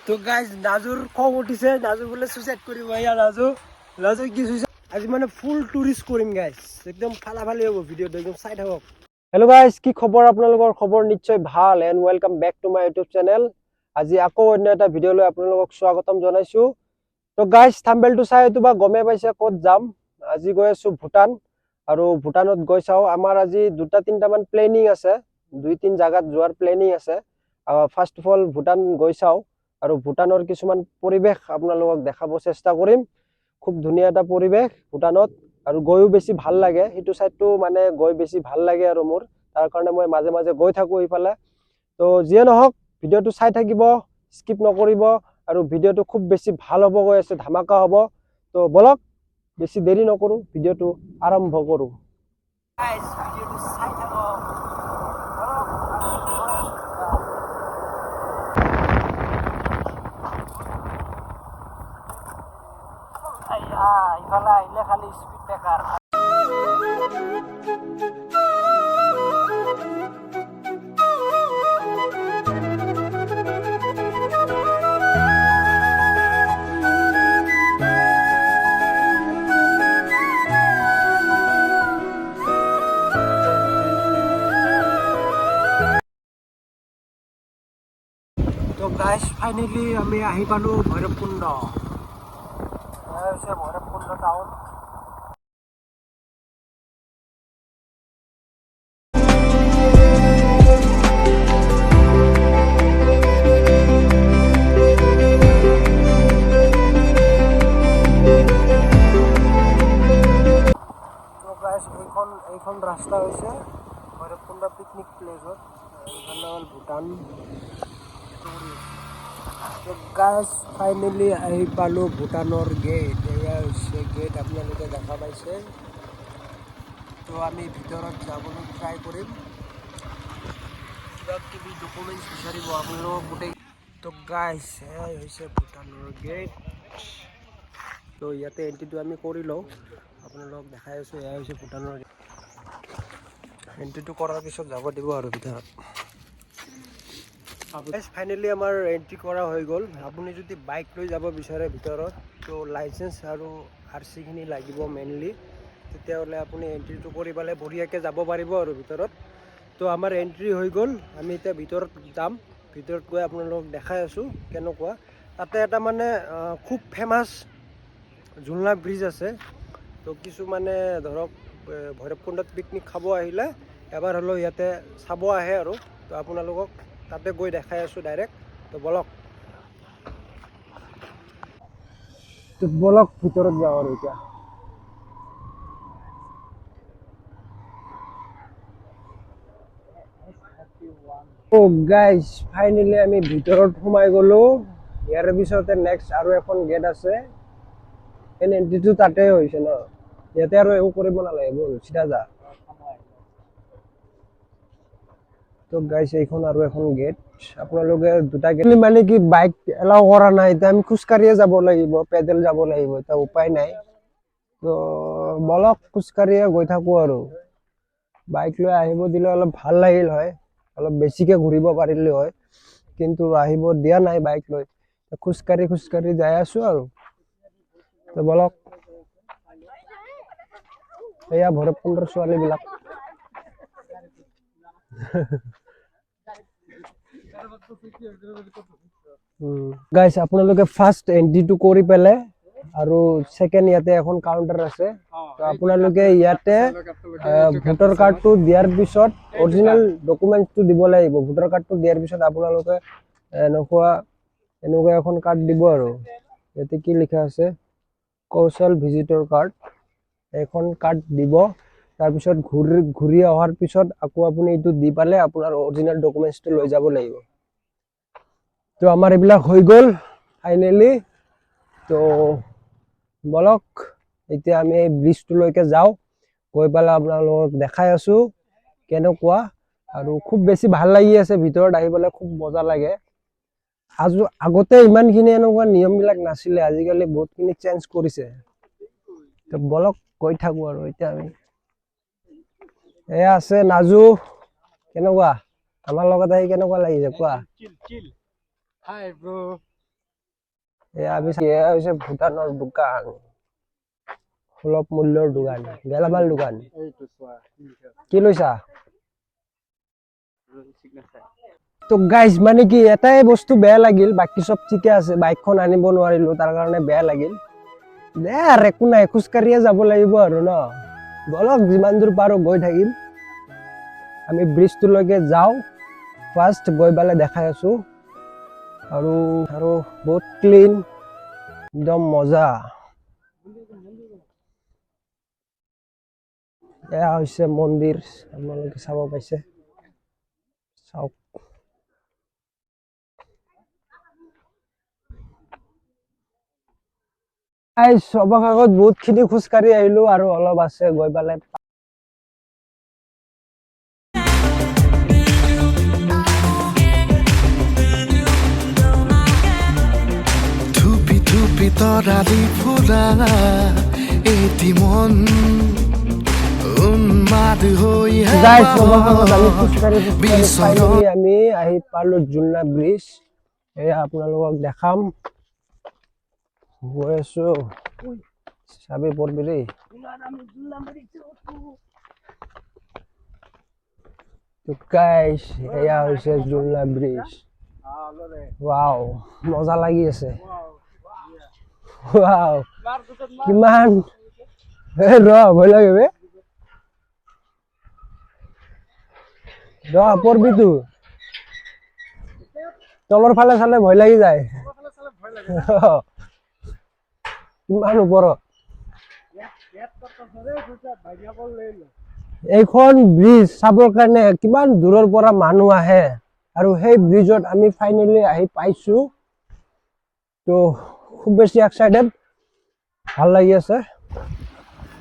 তো গাইজ নাজুৰ খং উঠিছে, নাজু বোলে চুইচাইড কৰিব। এয়া নাজু কি চুইচাইড? আজি মানে ফুল টুৰিষ্ট কৰিম গাইজ, একদম ফালাফালি হ'ব ভিডিঅ'টো, একদম চাই থাকক। হেল্ল' গাইজ, কি খবৰ আপোনালোকৰ? খবৰ নিশ্চয় ভাল and welcome back to my YouTube channel. আজি আকৌ অন্য এটা ভিডিঅ' লৈ আপোনালোকক স্বাগতম জনাইছো। তো গাইজ থাম্বনেইলটো চাই হয়তো বা গমেই পাইছে ক'ত যাম। আজি গৈ আছো ভূটান, আৰু ভূটানত গৈ চাওঁ। আমাৰ আজি 2-3টামান প্লেনিং আছে, 2-3 জাগাত যোৱাৰ প্লেনিং আছে। ফাৰ্ষ্ট অফ অল ভূটান গৈ চাওঁ, আৰু ভূটানৰ কিছুমান পৰিৱেশ আপোনালোকক দেখাব চেষ্টা কৰিম। খুব ধুনীয়া এটা পৰিৱেশ ভূটানত, আৰু গৈও বেছি ভাল লাগে। সেইটো চাইডটো মানে গৈ বেছি ভাল লাগে আৰু মোৰ, তাৰ কাৰণে মই মাজে মাজে গৈ থাকোঁ এইফালে। তো যিয়ে নহওক ভিডিঅ'টো চাই থাকিব, স্কিপ নকৰিব, আৰু ভিডিঅ'টো খুব বেছি ভাল হ'ব গৈ আছে, ধামাকা হ'ব। তো বলক বেছি দেৰি নকৰোঁ, ভিডিঅ'টো আৰম্ভ কৰোঁ। ইফালে আহিলে খালি স্পীড ব্ৰেকাৰ। তো গাইজ ফাইনেলি আমি আহি পালোঁ ভৈৰৱকুণ্ড। হৈছে ভৈৰৱকুণ্ড টাউন। এইখন ৰাস্তা হৈছে ভৈৰৱকুণ্ড পিকনিক প্লেচত, এইফালে হ'ল ভূটান। গাইজ ফাইনেলি আহি পালোঁ ভূটানৰ গেট। এয়া হৈছে গেট, আপোনালোকে দেখা পাইছে। তো আমি ভিতৰত যাবলৈ ট্ৰাই কৰিম। কিবা কিবি ডকুমেণ্টছ বিচাৰিব আপোনালোকক গোটেই। তো গাইজ এয়াই হৈছে ভূটানৰ গেট। তো ইয়াতে এণ্ট্ৰিটো আমি কৰি লওঁ, আপোনালোকক দেখাই আছোঁ। এয়া হৈছে ভূটানৰ গেট। এণ্ট্ৰিটো কৰাৰ পিছত যাব দিব আৰু ভিতৰত। ফাইনেলি আমাৰ এণ্ট্ৰি কৰা হৈ গ'ল। আপুনি যদি বাইক লৈ যাব বিচাৰে ভিতৰত, তো লাইচেঞ্চ আৰু RC খিনি লাগিব মেইনলি। তেতিয়াহ'লে আপুনি এণ্ট্ৰিটো কৰি পেলাই বঢ়িয়াকৈ যাব পাৰিব আৰু ভিতৰত। তো আমাৰ এণ্ট্ৰি হৈ গ'ল, আমি এতিয়া ভিতৰত যাম। ভিতৰত গৈ আপোনালোকক দেখাই আছোঁ কেনেকুৱা। তাতে এটা মানে খুব ফেমাছ ঝুলনা ব্ৰিজ আছে। তো কিছুমানে ধৰক ভৈৰৱকুণ্ডত পিকনিক খাব আহিলে এবাৰ হ'লেও ইয়াতে চাব আহে আৰু। তো আপোনালোকক তাতে গৈ দেখাই আছোঁ ডাইৰেক্ট। তো বলক ভিতৰত যাওঁ আৰু এতিয়া। গাইজ ফাইনেলি আমি ভিতৰত সোমাই গ'লোঁ। ইয়াৰ পিছতে নেক্সট আৰু এখন গেট আছে। এণ্ট্ৰিটো তাতে হৈছে ন, ইয়াতে আৰু একো কৰিব নালাগে, ব'ল চিধা যা। তো গাইজ এইখন আৰু এখন গেট। আপোনালোকে 2টা গেট মানে কি বাইক এলাও কৰা নাই। এতিয়া আমি খোজকাঢ়িয়ে যাব লাগিব, পেডেল যাব লাগিব, এতিয়া উপায় নাই। তো বলক খোজকাঢ়িয়ে গৈ থাকোঁ আৰু। বাইক লৈ আহিব দিলে অলপ ভাল লাগিল হয়, অলপ বেছিকৈ ঘূৰিব পাৰিলে হয়, কিন্তু আহিব দিয়া নাই বাইক লৈ। খোজকাঢ়ি যাই আছোঁ আৰু। তো বলক, এয়া ভৈৰৱকুণ্ডৰ ছোৱালীবিলাক। গাইজ আপোনালোকে ফাৰ্ষ্ট এন্ট্ৰিটো কৰি পেলাই, আৰু ছেকেণ্ড ইয়াতে এখন কাউণ্টাৰ আছে। তো আপোনালোকে ইয়াতে ভোটাৰ কাৰ্ডটো দিয়াৰ পিছত অৰিজিনেল ডকুমেণ্টছটো দিব লাগিব। ভোটাৰ কাৰ্ডটো দিয়াৰ পিছত আপোনালোকে এনেকুৱা এখন কাৰ্ড দিব আৰু। ইয়াতে কি লিখা আছে, কৌশল ভিজিটৰ কাৰ্ড। এখন কাৰ্ড দিব। তাৰপিছত ঘূৰি অহাৰ পিছত আকৌ আপুনি এইটো দি পালে আপোনাৰ অৰিজিনেল ডকুমেণ্টছটো লৈ যাব লাগিব। তো আমাৰ এইবিলাক হৈ গ'ল ফাইনেলি। তো বলক এতিয়া আমি এই ব্ৰিজটোলৈকে যাওঁ, গৈ পেলাই আপোনালোকক দেখাই আছোঁ কেনেকুৱা। আৰু খুব বেছি ভাল লাগি আছে, ভিতৰত আহি পেলাই খুব মজা লাগে। আগতে ইমানখিনি এনেকুৱা নিয়মবিলাক নাছিলে, আজিকালি বহুতখিনি চেঞ্জ কৰিছে। তো বলক গৈ থাকোঁ আৰু এতিয়া আমি। এয়া আছে নাজু। কেনেকুৱা আমাৰ লগত আহি কেনেকুৱা লাগিছে কোৱা? Hi bro. এয়া হৈছে ভূটানৰ দোকান, সুলভ মূল্যৰ দোকান, গেলামাল দোকান। কি লৈছা? তো গাইজ মানে কি এটাই বস্তু বেয়া লাগিল, বাকী চব ঠিকে আছে। বাইকখন আনিব নোৱাৰিলো, তাৰ কাৰণে বেয়া লাগিল। দে আৰু একো নাই, খোজকাঢ়িয়ে যাব লাগিব আৰু ন। বলক যিমান দূৰ পাৰো গৈ থাকিম। আমি ব্ৰিজটোলৈকে যাওঁ, ফাৰ্ষ্ট গৈ পেলাই দেখাই আছো। আৰু বহুত ক্লিন, একদম মজা। এয়া হৈছে মন্দিৰ, আপোনালোকে চাব পাইছে, চাওক। সবৰ আগত বহুত খিনি খোজকাঢ়ি আহিলো আৰু অলপ আছে গৈ পেলাই। তৰালি ফুৰা এটি মন উন্মাদ হৈ আমি আহি পালো জুলনা ব্ৰিজ। এয়া আপোনালোকক দেখাম, গৈ আছো। চাবি পৰবি দেই। গাইস এয়া হৈছে জুলনা ব্ৰিজ। ওয়াও, মজা লাগি আছে। ওয়াও, কিমান ভয় লাগে বে। পৰবি তো, তলৰ ফালে চালে ভয় লাগি যায়। কিমান ওপৰত এইখন ব্ৰিজ চাবৰ কাৰণে কিমান দূৰৰ পৰা মানুহ আহে, আৰু সেই ব্ৰিজত আমি ফাইনেলি আহি পাইছো। তো খুব বেছি এক্সাইটেড, ভাল লাগি আছে।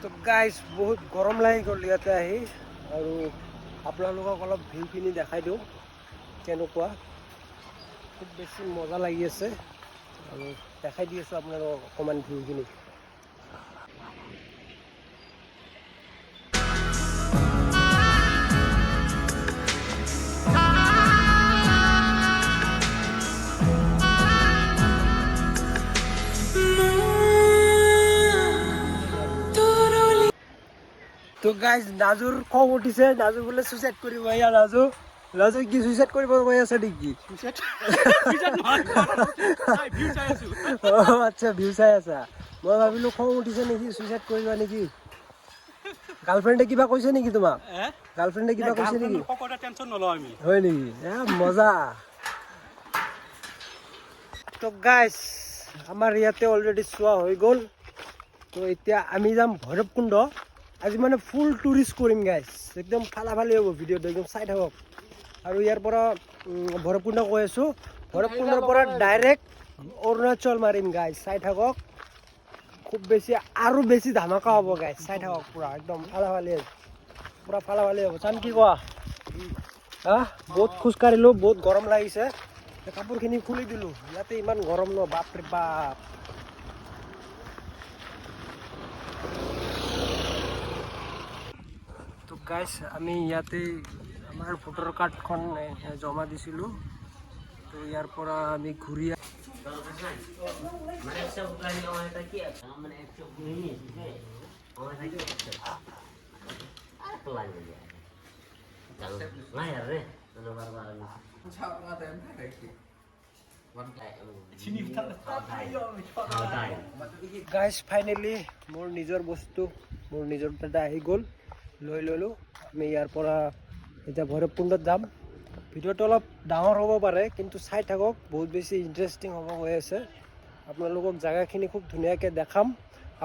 তো গাইজ বহুত গৰম লাগি গ'ল ইয়াতে আহি, আৰু আপোনালোকক অলপ ভিউখিনি দেখাই দিওঁ কেনেকুৱা। খুব বেছি মজা লাগি আছে, আৰু দেখাই দি আছো আপোনালোকক অকণমান ভিউখিনি। তো গাইজ নাজুৰ খং উঠিছে, নাজু বোলে চুইচাইড কৰিব। এয়া নাজু, নাজু কি চুইচাইড কৰিব গৈ আছে নেকি? আচ্ছা, ভিউ চাই আছা। মই ভাবিলো খং উঠিছে নেকি, চুইচাইড কৰিবা নেকি। গাৰ্লফ্ৰেণ্ডে কিবা কৈছে নেকি তোমাক? গাৰ্লফ্ৰেণ্ডে কিবা কৈছে নেকি? হয় নেকি? মজা। তো গাইজ আমাৰ ইয়াতে অলৰেডি চোৱা হৈ গ'ল। তো এতিয়া আমি যাম ভৈৰৱকুণ্ড। আজি মানে ফুল টুৰিষ্ট কৰিম গাইজ, একদম ফালাফালি হ'ব ভিডিঅ'টো, একদম চাই থাকক। আৰু ইয়াৰ পৰা ভৈৰৱকুণ্ড কৈ আছো, ভৈৰৱকুণ্ডৰ পৰা ডাইৰেক্ট অৰুণাচল মাৰিম গাইজ, চাই থাকক। খুব বেছি আৰু বেছি ধামাকা হ'ব গাইজ, চাই থাকক। পুৰা একদম ফালাফালি, পুৰা ফালাফালি হ'ব। চাম কি কোৱা? বহুত খোজকাঢ়িলো, বহুত গৰম লাগিছে, কাপোৰখিনি খুলি দিলো। ইয়াতে ইমান গৰম ন, বাপৰে বাপ। তো গাইজ আমি ইয়াতে আমাৰ ভোটাৰ কাৰ্ডখন জমা দিছিলোঁ। তো ইয়াৰ পৰা আমি ঘূৰি গাইজ ফাইনেলি মোৰ নিজৰ বস্তু, মোৰ নিজৰ তাতে আহি গ'ল, লৈ ল'লোঁ। আমি ইয়াৰ পৰা এতিয়া ভৈৰৱকুণ্ডত যাম। ভিডিঅ'টো অলপ ডাঙৰ হ'ব পাৰে, কিন্তু চাই থাকক, বহুত বেছি ইণ্টাৰেষ্টিং হ'ব হৈ আছে। আপোনালোকক জেগাখিনি খুব ধুনীয়াকৈ দেখাম।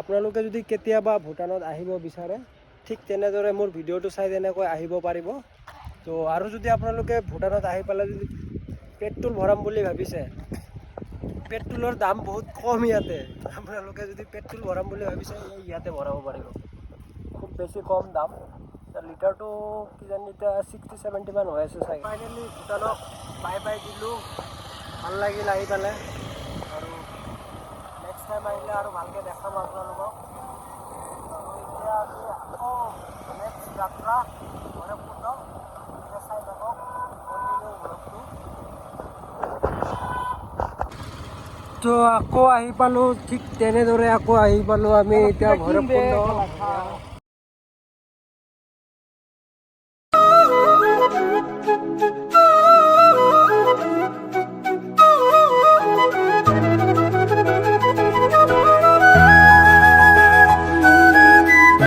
আপোনালোকে যদি কেতিয়াবা ভূটানত আহিব বিচাৰে, ঠিক তেনেদৰে মোৰ ভিডিঅ'টো চাই তেনেকৈ আহিব পাৰিব। তো আৰু যদি আপোনালোকে ভূটানত আহি পেলাই যদি পেট্ৰল ভৰাম বুলি ভাবিছে, পেট্ৰলৰ দাম বহুত কম ইয়াতে। আপোনালোকে যদি পেট্ৰল ভৰাম বুলি ভাবিছে, ইয়াতে ভৰাব পাৰিব, খুব বেছি কম দাম। লিটাৰটো কিজানি এতিয়া 60-70 মান হৈ আছে চাগে। ফাইনেলি ভূটানক বাই বাই দিলোঁ, ভাল লাগিল আহি পেলাই। আৰু নেক্সট টাইম আহিলে আৰু ভালকৈ দেখাম আপোনালোকক। এতিয়া আমি আকৌ নেক্সট যাত্ৰা ভৈৰৱকুণ্ড, চাই থাকক কণ্টিনিউ ব্লগটো। তো আকৌ আহি পালোঁ ঠিক তেনেদৰে আকৌ আহি পালোঁ আমি এতিয়া ভৈৰৱকুণ্ড